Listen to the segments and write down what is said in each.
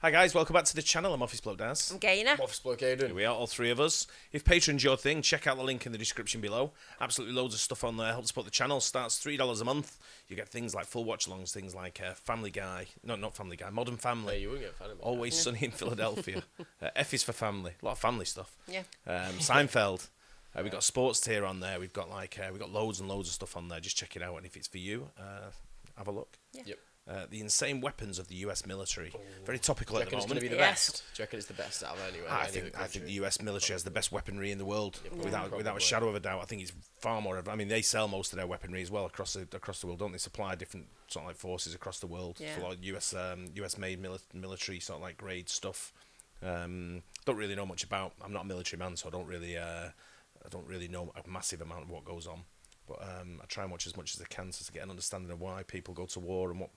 Hi guys, welcome back to the channel. I'm Office Bloke Daz. I'm Gaynor. Office Bloke Aidan. Here we are, all three of us. If Patreon's your thing, check out the link in the description below. Absolutely loads of stuff on there. Help support the channel. Starts $3 a month. You get things like full watch-alongs, things like Family Guy. No, not Family Guy. Modern Family. Yeah, you wouldn't get Family Guy. Always Sunny in Philadelphia. F is for family. A lot of family stuff. Yeah. Seinfeld. We've got sports tier on there. We've got we've got loads and loads of stuff on there. Just check it out, and if it's for you, have a look. Yeah. Yep. The insane weapons of the U.S. military. Very topical Do at you the reckon it's going moment. to be the Yes. best? Do you reckon it's the best out of anywhere? I think the U.S. military has the best weaponry in the world, Yeah, without a shadow of a doubt. I think it's far more. I mean, they sell most of their weaponry as well across the world, don't they? Supply different sort of like forces across the world. Yeah. For a lot of U.S. made military sort of like grade stuff. Don't really know much about. I'm not a military man, so I don't really know a massive amount of what goes on. But I try and watch as much as I can to get an understanding of why people go to war and what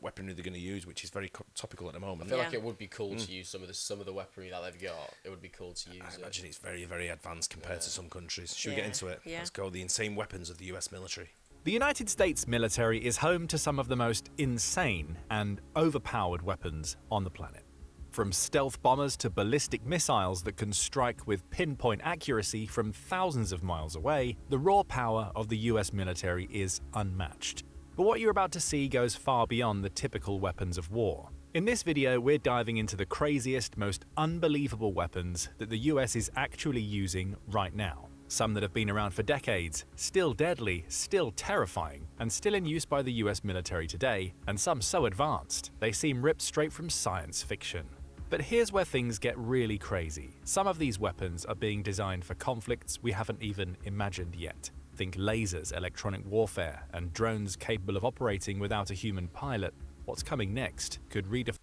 weaponry they're going to use, which is very topical at the moment. I feel like it would be cool to use some of the weaponry that they've got. It would be cool to use. I imagine it's very, very advanced compared to some countries. Should we get into it? Yeah. Let's go. The insane weapons of the U.S. military. The United States military is home to some of the most insane and overpowered weapons on the planet. From stealth bombers to ballistic missiles that can strike with pinpoint accuracy from thousands of miles away, the raw power of the US military is unmatched. But what you're about to see goes far beyond the typical weapons of war. In this video, we're diving into the craziest, most unbelievable weapons that the US is actually using right now. Some that have been around for decades, still deadly, still terrifying, and still in use by the US military today, and some so advanced, they seem ripped straight from science fiction. But here's where things get really crazy. Some of these weapons are being designed for conflicts we haven't even imagined yet. Think lasers, electronic warfare, and drones capable of operating without a human pilot. What's coming next could redefine.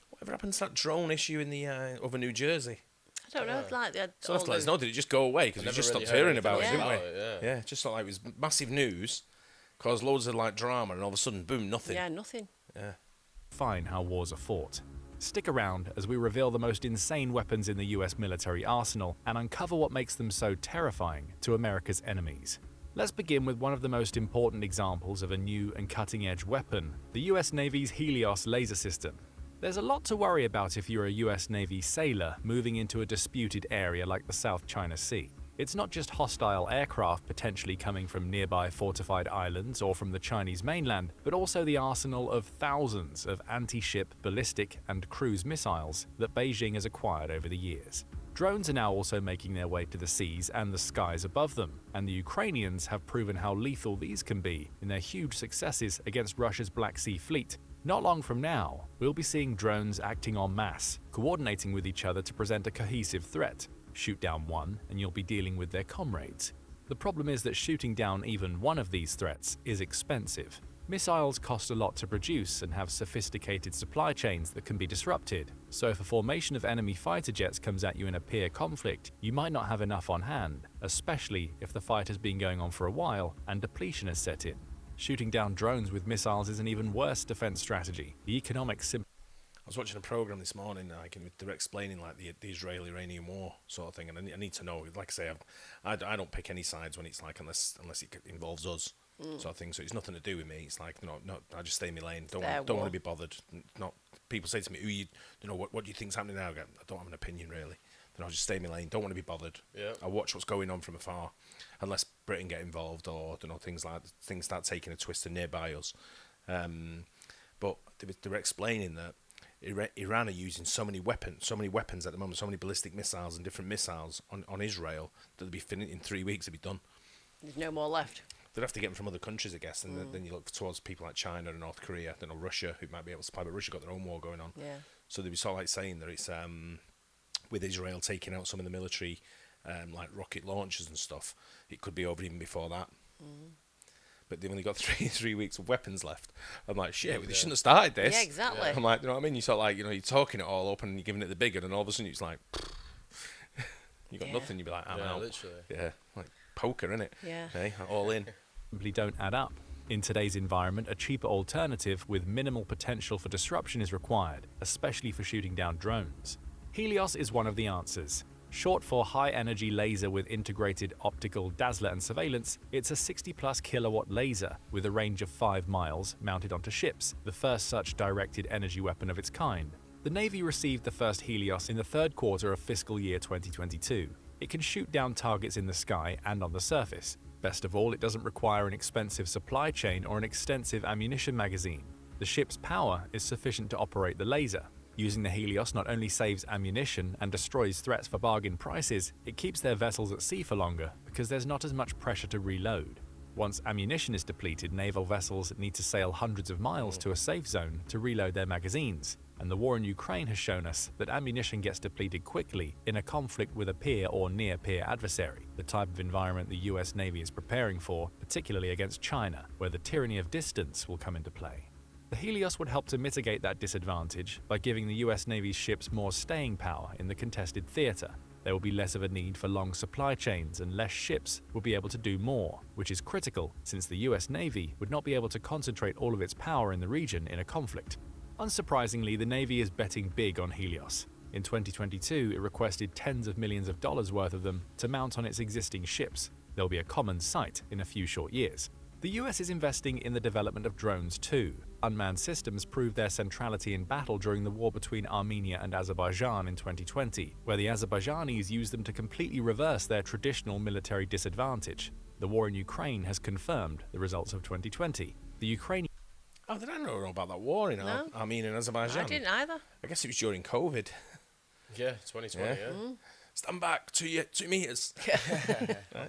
Whatever happened to that drone issue in the over New Jersey? I don't know. It's like So let's let us know. Did it just go away? Because we just stopped hearing about it, didn't we? Yeah. Just thought like it was massive news, caused loads of like drama, and all of a sudden, boom, nothing. Yeah, nothing. Define how wars are fought. Stick around as we reveal the most insane weapons in the US military arsenal and uncover what makes them so terrifying to America's enemies. Let's begin with one of the most important examples of a new and cutting-edge weapon, the US Navy's Helios laser system. There's a lot to worry about if you're a US Navy sailor moving into a disputed area like the South China Sea. It's not just hostile aircraft potentially coming from nearby fortified islands or from the Chinese mainland, but also the arsenal of thousands of anti-ship, ballistic, and cruise missiles that Beijing has acquired over the years. Drones are now also making their way to the seas and the skies above them, and the Ukrainians have proven how lethal these can be in their huge successes against Russia's Black Sea Fleet. Not long from now, we'll be seeing drones acting en masse, coordinating with each other to present a cohesive threat. Shoot down one, and you'll be dealing with their comrades. The problem is that shooting down even one of these threats is expensive. Missiles cost a lot to produce and have sophisticated supply chains that can be disrupted. So if a formation of enemy fighter jets comes at you in a peer conflict, you might not have enough on hand, especially if the fight has been going on for a while and depletion has set in. Shooting down drones with missiles is an even worse defense strategy. The economics I was watching a program this morning, they're explaining like the Israeli-Iranian war sort of thing, and I need to know. Like I say, I don't pick any sides when it's like unless it involves us sort of thing. So it's nothing to do with me. It's like no, I just stay in my lane. Don't want to be bothered. Not people say to me, what do you think's happening now? I don't have an opinion really. Then I'll just stay in my lane. Don't want to be bothered. Yeah. I watch what's going on from afar, unless Britain get involved or things start taking a twist nearby us. But they were explaining that Iran are using so many weapons at the moment, so many ballistic missiles and different missiles on Israel that they'll be finished in 3 weeks. They'll be done. There's no more left. They'd have to get them from other countries, I guess, and then you look towards people like China and North Korea, then Russia, who might be able to supply, but Russia got their own war going on. Yeah. So they'd be sort of like saying that it's with Israel taking out some of the military, like rocket launchers and stuff, it could be over even before that. But they've only got three weeks of weapons left. I'm like, shit, they shouldn't have started this. Yeah, exactly. I'm like, you know what I mean? You sort of like, you're talking it all up and you're giving it the big one, and all of a sudden it's like, you got nothing. You'd be like, I'm out. Literally. Yeah, like poker, innit? Yeah. Hey, all in. simply don't add up. In today's environment, a cheaper alternative with minimal potential for disruption is required, especially for shooting down drones. Helios is one of the answers. Short for High Energy Laser with Integrated Optical Dazzler and Surveillance, it's a 60+ kilowatt laser with a range of 5 miles mounted onto ships, the first such directed energy weapon of its kind. The Navy received the first Helios in the third quarter of fiscal year 2022. It can shoot down targets in the sky and on the surface. Best of all, it doesn't require an expensive supply chain or an extensive ammunition magazine. The ship's power is sufficient to operate the laser. Using the Helios not only saves ammunition and destroys threats for bargain prices, it keeps their vessels at sea for longer because there's not as much pressure to reload. Once ammunition is depleted, naval vessels need to sail hundreds of miles to a safe zone to reload their magazines. And the war in Ukraine has shown us that ammunition gets depleted quickly in a conflict with a peer or near-peer adversary, the type of environment the US Navy is preparing for, particularly against China, where the tyranny of distance will come into play. The Helios would help to mitigate that disadvantage by giving the US Navy's ships more staying power in the contested theatre. There will be less of a need for long supply chains and less ships will be able to do more, which is critical since the US Navy would not be able to concentrate all of its power in the region in a conflict. Unsurprisingly, the Navy is betting big on Helios. In 2022, it requested tens of millions of dollars worth of them to mount on its existing ships. They'll be a common sight in a few short years. The US is investing in the development of drones too. Unmanned systems proved their centrality in battle during the war between Armenia and Azerbaijan in 2020, where the Azerbaijanis used them to completely reverse their traditional military disadvantage. The war in Ukraine has confirmed the results of 2020. The Ukrainian Oh, did I know about that war in Armenia and Azerbaijan? I didn't either. I guess it was during COVID. Yeah, 2020, yeah. Stand back 2 meters.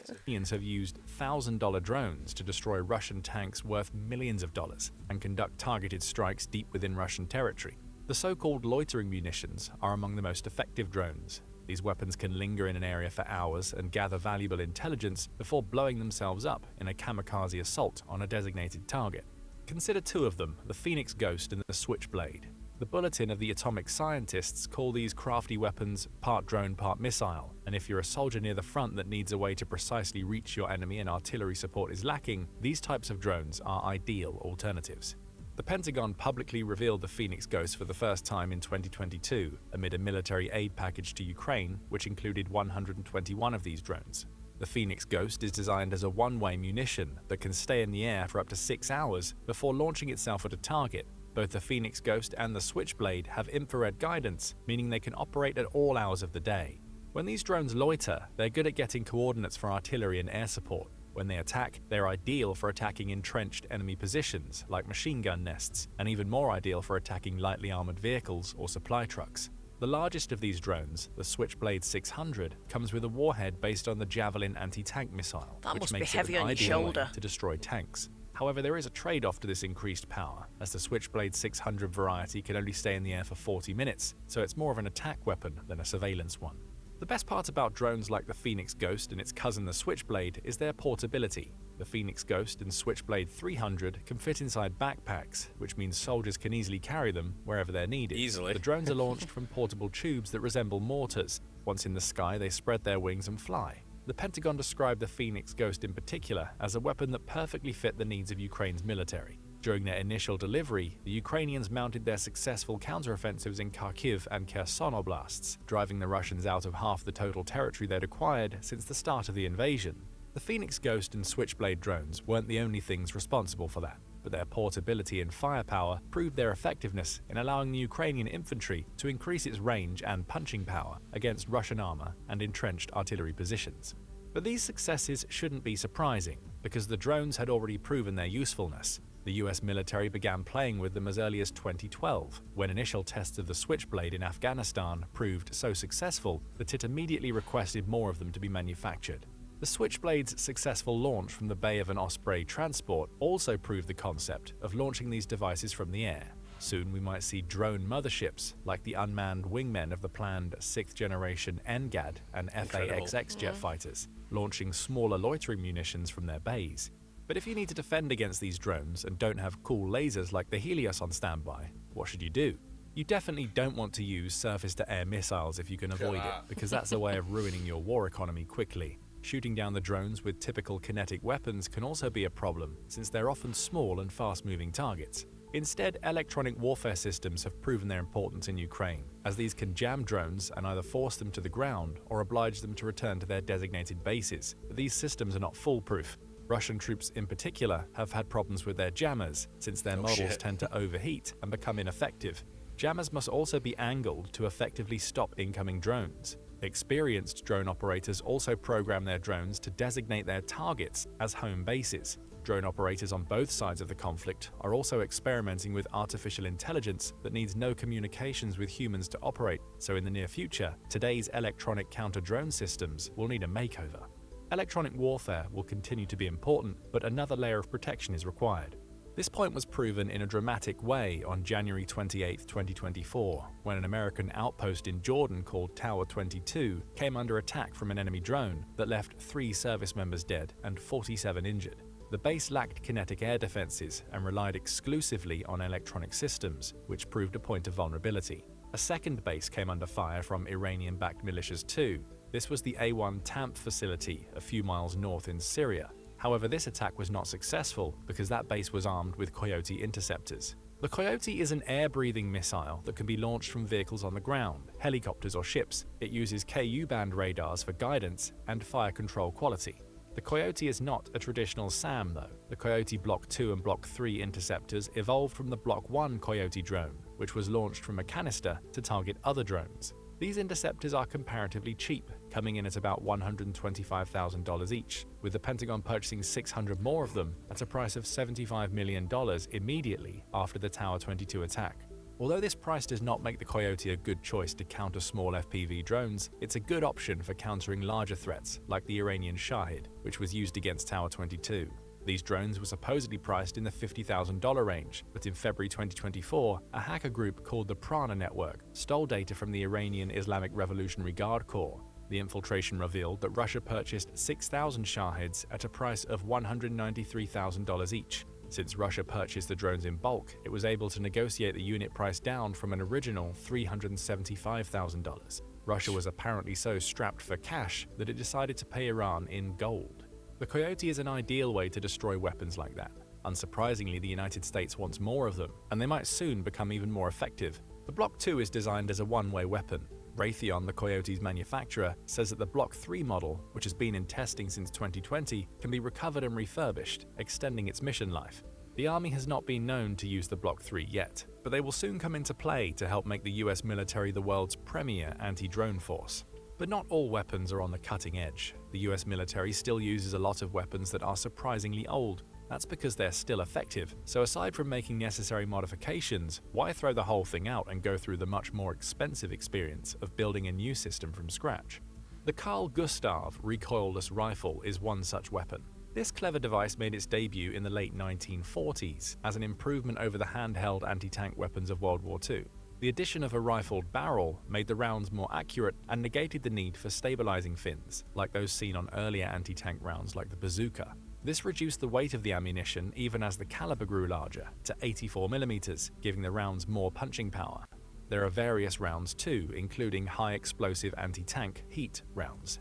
Iranians have used $1,000 drones to destroy Russian tanks worth millions of dollars and conduct targeted strikes deep within Russian territory. The so-called loitering munitions are among the most effective drones. These weapons can linger in an area for hours and gather valuable intelligence before blowing themselves up in a kamikaze assault on a designated target. Consider two of them, the Phoenix Ghost and the Switchblade. The Bulletin of the Atomic Scientists call these crafty weapons part drone, part missile, and if you're a soldier near the front that needs a way to precisely reach your enemy and artillery support is lacking, these types of drones are ideal alternatives. The Pentagon publicly revealed the Phoenix Ghost for the first time in 2022, amid a military aid package to Ukraine, which included 121 of these drones. The Phoenix Ghost is designed as a one-way munition that can stay in the air for up to 6 hours before launching itself at a target. Both the Phoenix Ghost and the Switchblade have infrared guidance, meaning they can operate at all hours of the day. When these drones loiter, they're good at getting coordinates for artillery and air support. When they attack, they're ideal for attacking entrenched enemy positions, like machine gun nests, and even more ideal for attacking lightly armored vehicles or supply trucks. The largest of these drones, the Switchblade 600, comes with a warhead based on the Javelin anti-tank missile, That which must be makes heavy it an on your ideal way shoulder. to destroy tanks. However, there is a trade-off to this increased power, as the Switchblade 600 variety can only stay in the air for 40 minutes, so it's more of an attack weapon than a surveillance one. The best part about drones like the Phoenix Ghost and its cousin the Switchblade is their portability. The Phoenix Ghost and Switchblade 300 can fit inside backpacks, which means soldiers can easily carry them wherever they're needed. Easily. The drones are launched from portable tubes that resemble mortars. Once in the sky, they spread their wings and fly. The Pentagon described the Phoenix Ghost in particular as a weapon that perfectly fit the needs of Ukraine's military. During their initial delivery, the Ukrainians mounted their successful counteroffensives in Kharkiv and Kherson oblasts, driving the Russians out of half the total territory they'd acquired since the start of the invasion. The Phoenix Ghost and Switchblade drones weren't the only things responsible for that, but their portability and firepower proved their effectiveness in allowing the Ukrainian infantry to increase its range and punching power against Russian armor and entrenched artillery positions. But these successes shouldn't be surprising, because the drones had already proven their usefulness. The US military began playing with them as early as 2012, when initial tests of the Switchblade in Afghanistan proved so successful that it immediately requested more of them to be manufactured. The Switchblade's successful launch from the bay of an Osprey transport also proved the concept of launching these devices from the air. Soon we might see drone motherships, like the unmanned wingmen of the planned 6th generation NGAD and FA-XX jet fighters, launching smaller loitering munitions from their bays. But if you need to defend against these drones and don't have cool lasers like the Helios on standby, what should you do? You definitely don't want to use surface-to-air missiles if you can avoid it, because that's a way of ruining your war economy quickly. Shooting down the drones with typical kinetic weapons can also be a problem, since they're often small and fast-moving targets. Instead, electronic warfare systems have proven their importance in Ukraine, as these can jam drones and either force them to the ground or oblige them to return to their designated bases. But these systems are not foolproof. Russian troops in particular have had problems with their jammers, since their models tend to overheat and become ineffective. Jammers must also be angled to effectively stop incoming drones. Experienced drone operators also program their drones to designate their targets as home bases. Drone operators on both sides of the conflict are also experimenting with artificial intelligence that needs no communications with humans to operate, so in the near future, today's electronic counter-drone systems will need a makeover. Electronic warfare will continue to be important, but another layer of protection is required. This point was proven in a dramatic way on January 28, 2024, when an American outpost in Jordan called Tower 22 came under attack from an enemy drone that left 3 service members dead and 47 injured. The base lacked kinetic air defenses and relied exclusively on electronic systems, which proved a point of vulnerability. A second base came under fire from Iranian-backed militias too. This was the A1 TAMP facility a few miles north in Syria. However, this attack was not successful because that base was armed with Coyote interceptors. The Coyote is an air-breathing missile that can be launched from vehicles on the ground, helicopters or ships. It uses Ku-band radars for guidance and fire control quality. The Coyote is not a traditional SAM though. The Coyote Block 2 and Block 3 interceptors evolved from the Block 1 Coyote drone, which was launched from a canister to target other drones. These interceptors are comparatively cheap, coming in at about $125,000 each, with the Pentagon purchasing 600 more of them at a price of $75 million immediately after the Tower 22 attack. Although this price does not make the Coyote a good choice to counter small FPV drones, it's a good option for countering larger threats like the Iranian Shahid, which was used against Tower 22. These drones were supposedly priced in the $50,000 range, but in February 2024, a hacker group called the Prana Network stole data from the Iranian Islamic Revolutionary Guard Corps. The infiltration revealed that Russia purchased 6,000 Shahids at a price of $193,000 each. Since Russia purchased the drones in bulk, it was able to negotiate the unit price down from an original $375,000. Russia was apparently so strapped for cash that it decided to pay Iran in gold. The Coyote is an ideal way to destroy weapons like that. Unsurprisingly, the United States wants more of them, and they might soon become even more effective. The Block 2 is designed as a one-way weapon. Raytheon, the Coyote's manufacturer, says that the Block 3 model, which has been in testing since 2020, can be recovered and refurbished, extending its mission life. The Army has not been known to use the Block 3 yet, but they will soon come into play to help make the US military the world's premier anti-drone force. But not all weapons are on the cutting edge. The US military still uses a lot of weapons that are surprisingly old. That's because they're still effective, so aside from making necessary modifications, why throw the whole thing out and go through the much more expensive experience of building a new system from scratch? The Carl Gustaf recoilless rifle is one such weapon. This clever device made its debut in the late 1940s as an improvement over the handheld anti-tank weapons of World War II. The addition of a rifled barrel made the rounds more accurate and negated the need for stabilizing fins, like those seen on earlier anti-tank rounds like the bazooka. This reduced the weight of the ammunition even as the caliber grew larger, to 84mm, giving the rounds more punching power. There are various rounds too, including high-explosive anti-tank heat rounds.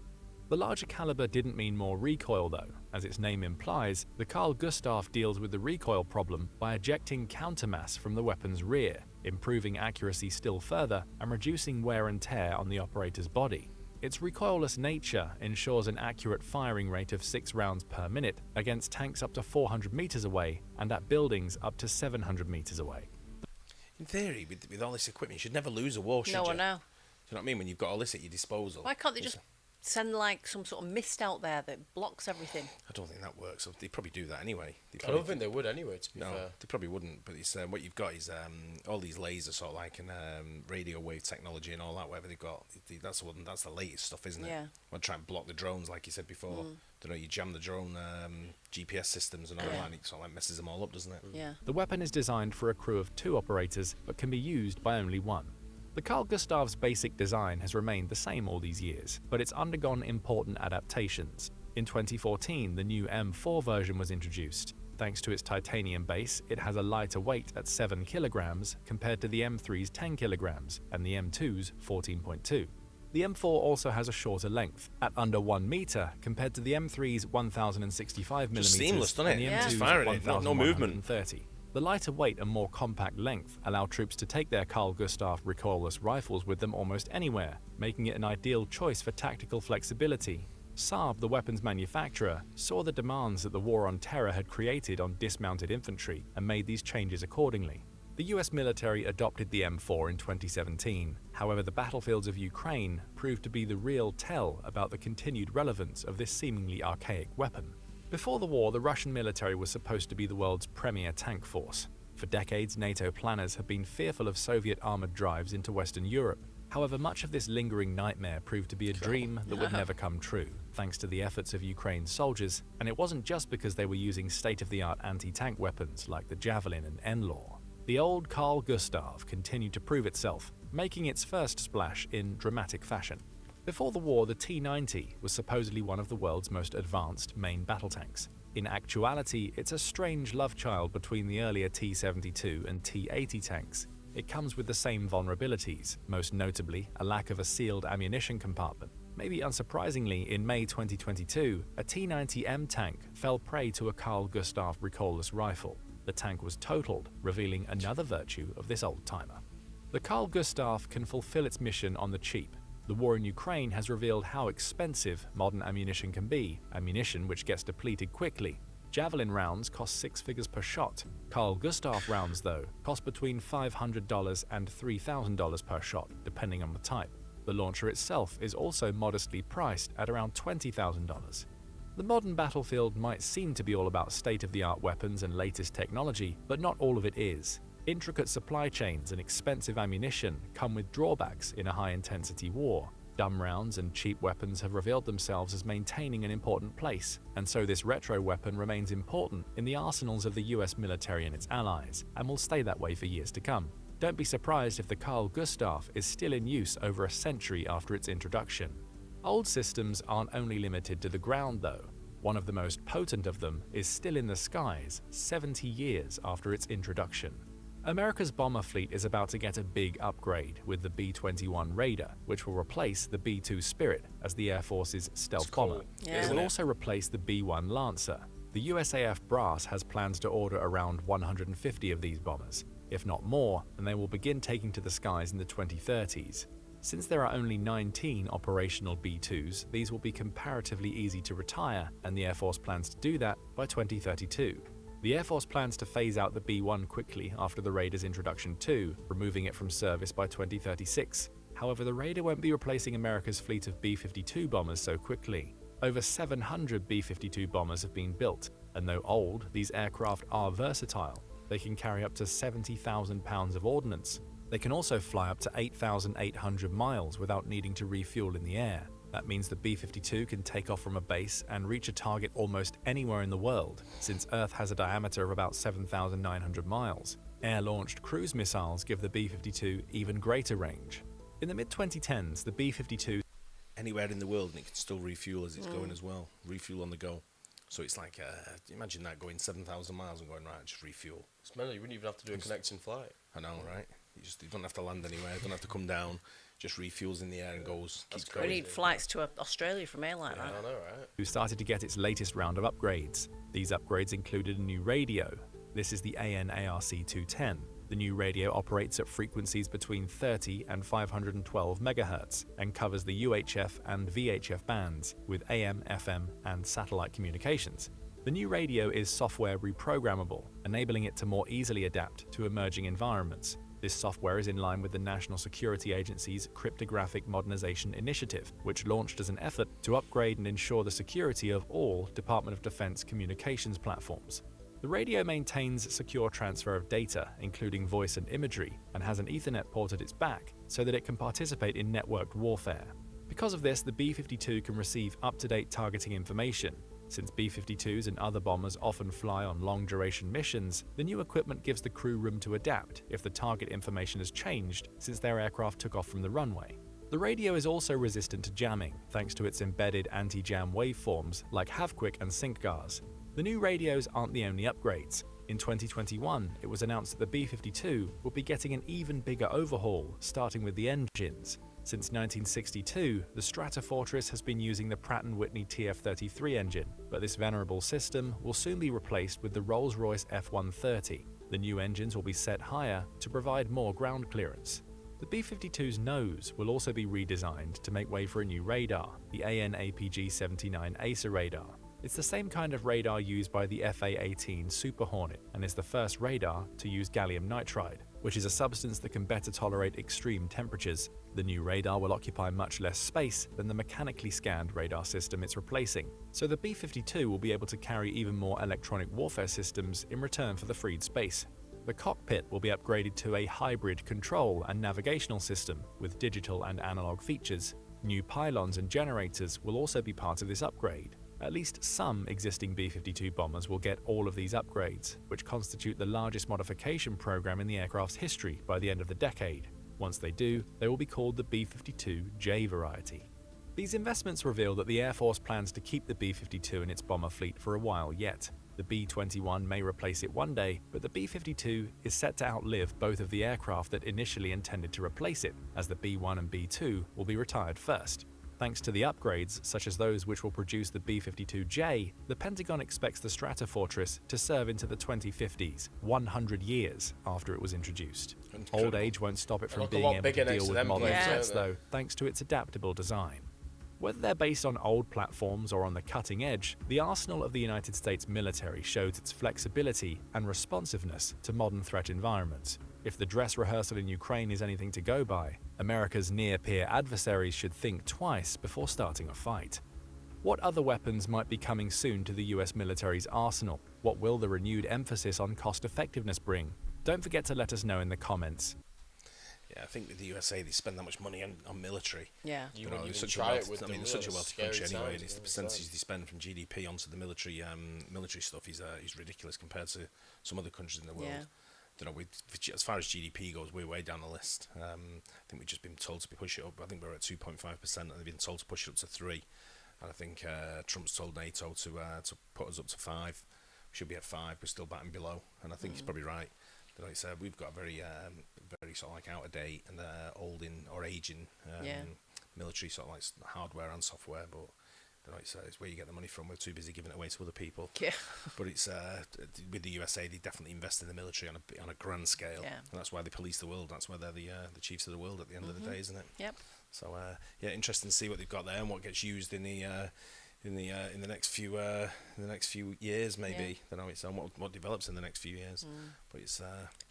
The larger caliber didn't mean more recoil though. As its name implies, the Carl Gustaf deals with the recoil problem by ejecting countermass from the weapon's rear, improving accuracy still further and reducing wear and tear on the operator's body. Its recoilless nature ensures an accurate firing rate of 6 rounds per minute against tanks up to 400 meters away and at buildings up to 700 meters away. In theory, with all this equipment, you should never lose a war, should No, you? I know. Do you know what I mean? When you've got all this at your disposal. Why can't they just send like some sort of mist out there that blocks everything? I don't think that works. They probably do that anyway. I don't think they would anyway, to be No, fair. they probably wouldn't. But it's what you've got is all these lasers, sort of like, and radio wave technology and all that. Whatever they've got, that's the latest stuff, isn't it? Yeah. Want to try and block the drones, like you said before. Don't know, you jam the drone GPS systems and all that, and it sort of like messes them all up, doesn't it? Yeah. The weapon is designed for a crew of 2 operators, but can be used by only 1. The Carl Gustav's basic design has remained the same all these years, but it's undergone important adaptations. In 2014, the new M4 version was introduced. Thanks to its titanium base, it has a lighter weight at 7 kilograms compared to the M3's 10 kilograms and the M2's 14.2. The M4 also has a shorter length, at under 1 meter compared to the M3's 1065 millimeters seamless, doesn't it? and the Yeah. M2's Just firing it, no movement. 1130. The lighter weight and more compact length allow troops to take their Carl Gustaf recoilless rifles with them almost anywhere, making it an ideal choice for tactical flexibility. Saab, the weapons manufacturer, saw the demands that the War on Terror had created on dismounted infantry and made these changes accordingly. The US military adopted the M4 in 2017. However, the battlefields of Ukraine proved to be the real tell about the continued relevance of this seemingly archaic weapon. Before the war, the Russian military was supposed to be the world's premier tank force. For decades, NATO planners have been fearful of Soviet armored drives into Western Europe. However, much of this lingering nightmare proved to be a dream that would never come true, thanks to the efforts of Ukraine's soldiers, and it wasn't just because they were using state-of-the-art anti-tank weapons like the Javelin and NLAW. The old Carl Gustaf continued to prove itself, making its first splash in dramatic fashion. Before the war, the T-90 was supposedly one of the world's most advanced main battle tanks. In actuality, it's a strange love child between the earlier T-72 and T-80 tanks. It comes with the same vulnerabilities, most notably a lack of a sealed ammunition compartment. Maybe unsurprisingly, in May 2022, a T-90M tank fell prey to a Carl Gustaf recoilless rifle. The tank was totaled, revealing another virtue of this old-timer. The Carl Gustaf can fulfill its mission on the cheap. The war in Ukraine has revealed how expensive modern ammunition can be, ammunition which gets depleted quickly. Javelin rounds cost 6 figures per shot. Carl Gustaf rounds, though, cost between $500 and $3,000 per shot, depending on the type. The launcher itself is also modestly priced at around $20,000. The modern battlefield might seem to be all about state-of-the-art weapons and latest technology, but not all of it is. Intricate supply chains and expensive ammunition come with drawbacks in a high-intensity war. Dumb rounds and cheap weapons have revealed themselves as maintaining an important place, and so this retro weapon remains important in the arsenals of the US military and its allies, and will stay that way for years to come. Don't be surprised if the Carl Gustaf is still in use over a century after its introduction. Old systems aren't only limited to the ground, though. One of the most potent of them is still in the skies 70 years after its introduction. America's bomber fleet is about to get a big upgrade with the B-21 Raider, which will replace the B-2 Spirit as the Air Force's stealth bomber. Yeah. It will also replace the B-1 Lancer. The USAF brass has plans to order around 150 of these bombers, if not more, and they will begin taking to the skies in the 2030s. Since there are only 19 operational B-2s, these will be comparatively easy to retire, and the Air Force plans to do that by 2032. The Air Force plans to phase out the B-1 quickly after the Raider's introduction too, removing it from service by 2036. However, the Raider won't be replacing America's fleet of B-52 bombers so quickly. Over 700 B-52 bombers have been built, and though old, these aircraft are versatile. They can carry up to 70,000 pounds of ordnance. They can also fly up to 8,800 miles without needing to refuel in the air. That means the B-52 can take off from a base and reach a target almost anywhere in the world, since Earth has a diameter of about 7,900 miles. Air-launched cruise missiles give the B-52 even greater range. In the mid-2010s, the B-52 Anywhere in the world, and it can still refuel as it's going as well. Refuel on the go. So it's like, imagine that going 7,000 miles and going, right, just refuel. It's mental. You wouldn't even have to do a connecting flight. I know, right? You don't have to land anywhere, don't have to come down, just refuels in the air and goes. That's Keeps We going. need flights to Australia from air like I that. know, right? who started to get its latest round of upgrades. These upgrades included a new radio. This is the AN/ARC-210. The new radio operates at frequencies between 30 and 512 MHz and covers the UHF and VHF bands with AM, FM, and satellite communications. The new radio is software reprogrammable, enabling it to more easily adapt to emerging environments. This software is in line with the National Security Agency's Cryptographic Modernization Initiative, which launched as an effort to upgrade and ensure the security of all Department of Defense communications platforms. The radio maintains secure transfer of data, including voice and imagery, and has an Ethernet port at its back so that it can participate in networked warfare. Because of this, the B-52 can receive up-to-date targeting information. Since B-52s and other bombers often fly on long-duration missions, the new equipment gives the crew room to adapt if the target information has changed since their aircraft took off from the runway. The radio is also resistant to jamming, thanks to its embedded anti-jam waveforms like HAVQuick and SyncGARS. The new radios aren't the only upgrades. In 2021, it was announced that the B-52 would be getting an even bigger overhaul, starting with the engines. Since 1962, the Stratofortress has been using the Pratt & Whitney TF-33 engine, but this venerable system will soon be replaced with the Rolls-Royce F-130. The new engines will be set higher to provide more ground clearance. The B-52's nose will also be redesigned to make way for a new radar, the AN/APG-79 ACER radar. It's the same kind of radar used by the FA-18 Super Hornet and is the first radar to use gallium nitride, which is a substance that can better tolerate extreme temperatures. The new radar will occupy much less space than the mechanically scanned radar system it's replacing, so the B-52 will be able to carry even more electronic warfare systems in return for the freed space. The cockpit will be upgraded to a hybrid control and navigational system with digital and analog features. New pylons and generators will also be part of this upgrade. At least some existing B-52 bombers will get all of these upgrades, which constitute the largest modification program in the aircraft's history by the end of the decade. Once they do, they will be called the B-52J variety. These investments reveal that the Air Force plans to keep the B-52 in its bomber fleet for a while yet. The B-21 may replace it one day, but the B-52 is set to outlive both of the aircraft that initially intended to replace it, as the B-1 and B-2 will be retired first. Thanks to the upgrades, such as those which will produce the B-52J, the Pentagon expects the Stratofortress to serve into the 2050s, 100 years after it was introduced. Incredible. Old age won't stop it from look a being lot able bigger to next deal to with them modern planes, threats, don't they? though, thanks to its adaptable design. Whether they're based on old platforms or on the cutting edge, the arsenal of the United States military shows its flexibility and responsiveness to modern threat environments. If the dress rehearsal in Ukraine is anything to go by, America's near-peer adversaries should think twice before starting a fight. What other weapons might be coming soon to the US military's arsenal? What will the renewed emphasis on cost-effectiveness bring? Don't forget to let us know in the comments. Yeah, I think with the USA they spend that much money on military. Yeah. You know, wouldn't it's even such a try wealth. it with I mean, them, it's such a really. wealthy Scary country anyway, times, and it's the isn't it? percentage they spend from GDP onto the military stuff is ridiculous compared to some other countries in the world. Yeah. You know, as far as GDP goes, we're way down the list. I think we've just been told to push it up. I think we're at 2.5%, and they've been told to push it up to 3%. And I think Trump's told NATO to put us up to 5%. We should be at 5%. We're still batting below, and I think he's probably right. You know, we've got a very sort of like out of date and old or aging military sort of like hardware and software, but. You know, it's where you get the money from. We're too busy giving it away to other people. Yeah. But it's with the USA, they definitely invest in the military on a grand scale, Yeah. and that's why they police the world. That's why they're the chiefs of the world at the end of the day, isn't it? Yep. So yeah, interesting to see what they've got there and what gets used in the next few years, maybe. You know, it's what develops in the next few years. But it's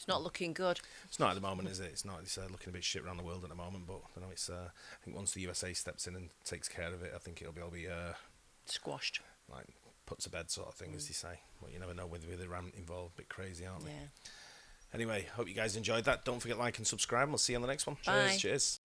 not looking good. It's not at the moment, is it? It's not. It's looking a bit shit around the world at the moment. But you know, it's. I think once the USA steps in and takes care of it, I think it'll be Squashed. like put to bed sort of thing, as they say. But you never know with Iran involved. A bit crazy, aren't they? Yeah. Anyway, hope you guys enjoyed that. Don't forget to like and subscribe. We'll see you on the next one. Bye. Cheers.